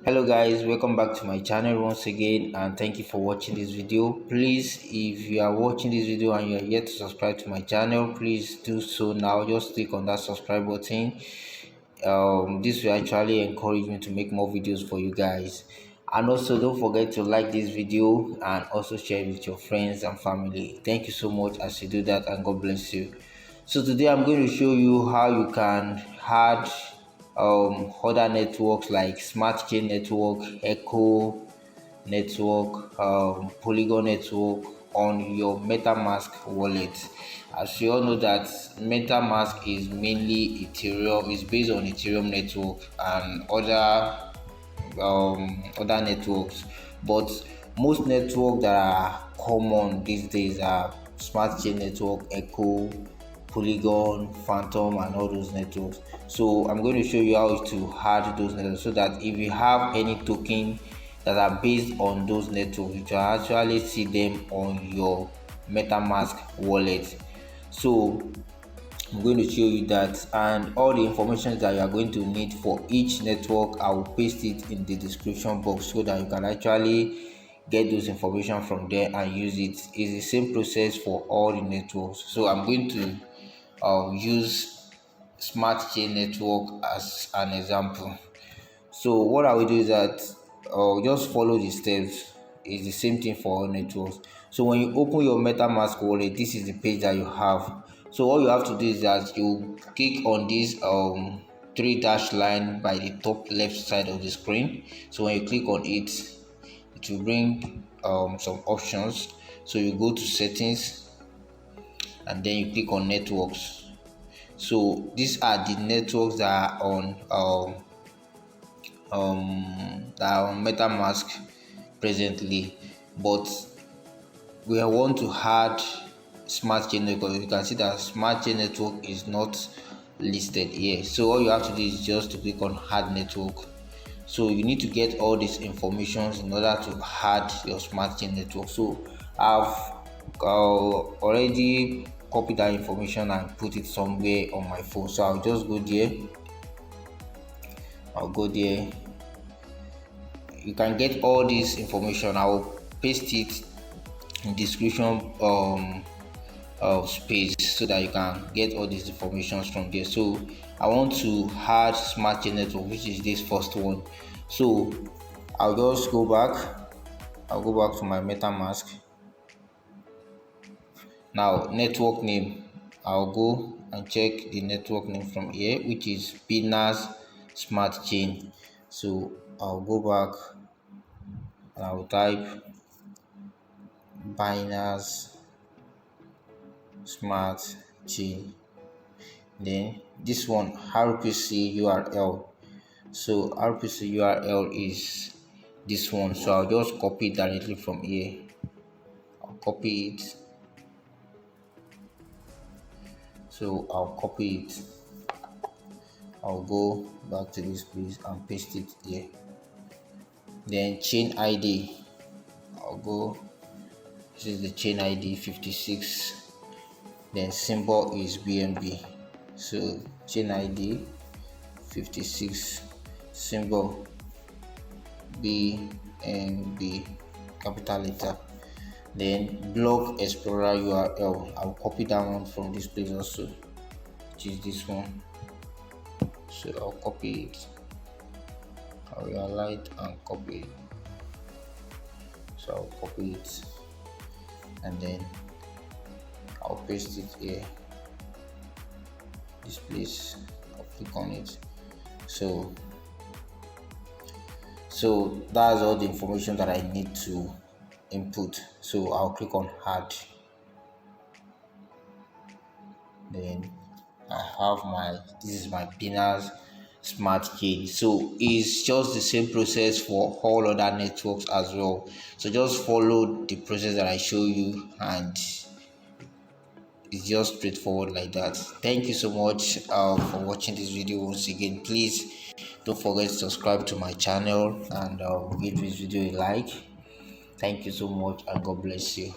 Hello guys, welcome back to my channel once again, and thank you for watching this video. Please, if you are watching this video and you are yet to subscribe to my channel, please do so now. Just click on that subscribe button. This will actually encourage me to make more videos for you guys. And also don't forget to like this video and also share it with your friends and family. Thank you so much as you do that, and God bless you. So today I'm going to show you how you can add other networks like SmartChain network, HECO network, Polygon network on your Metamask wallet. As you all know that Metamask is mainly Ethereum, is based on Ethereum network and other networks, but most networks that are common these days are SmartChain network, HECO, Polygon, Fantom, and all those networks. So I'm going to show you how to add those networks so that if you have any token that are based on those networks, you can actually see them on your MetaMask wallet. So I'm going to show you that, and all the information that you are going to need for each network I will paste it in the description box so that you can actually get those information from there and use it. It's the same process for all the networks. So I'm going to use SmartChain network as an example. So what I will do is that just follow the steps. It's the same thing for all networks. So when you open your MetaMask wallet, this is the page that you have. So all you have to do is that you click on this three dash line by the top left side of the screen. So when you click on it, it will bring some options. So you go to settings and then you click on networks. So these are the networks that are on MetaMask presently, but we want to add SmartChain network. You can see that SmartChain network is not listed here. So all you have to do is just to click on add network. So you need to get all these informations in order to add your SmartChain network. So I've already copied that information and put it somewhere on my phone. So I'll just go there. You can get all this information. I will paste it in description space so that you can get all these informations from there. So I want to add SmartChain network, which is this first one. So I'll just go back. I'll go back to my MetaMask. Now network name, I'll go and check the network name from here, which is Binance SmartChain. So I'll go back and I'll type Binance SmartChain. Then this one, RPC URL. So RPC URL is this one. So I'll just copy it directly from here. I'll copy it. So I'll copy it. I'll go back to this place and paste it here. Then chain ID, I'll go, this is the chain ID 56, then symbol is BNB. So chain ID 56, symbol BNB, capital letter. Then block explorer URL, I'll copy that one from this place also, which is this one. So I'll copy it, I'll highlight and copy it. So I'll copy it and then I'll paste it here, this place. I'll click on it. So that's all the information that I need to input. So I'll click on add. Then I have this is my Binance SmartChain. So it's just the same process for all other networks as well. So just follow the process that I show you, and it's just straightforward like that. Thank you so much for watching this video once again. Please don't forget to subscribe to my channel and give this video a like. Thank you so much, and God bless you.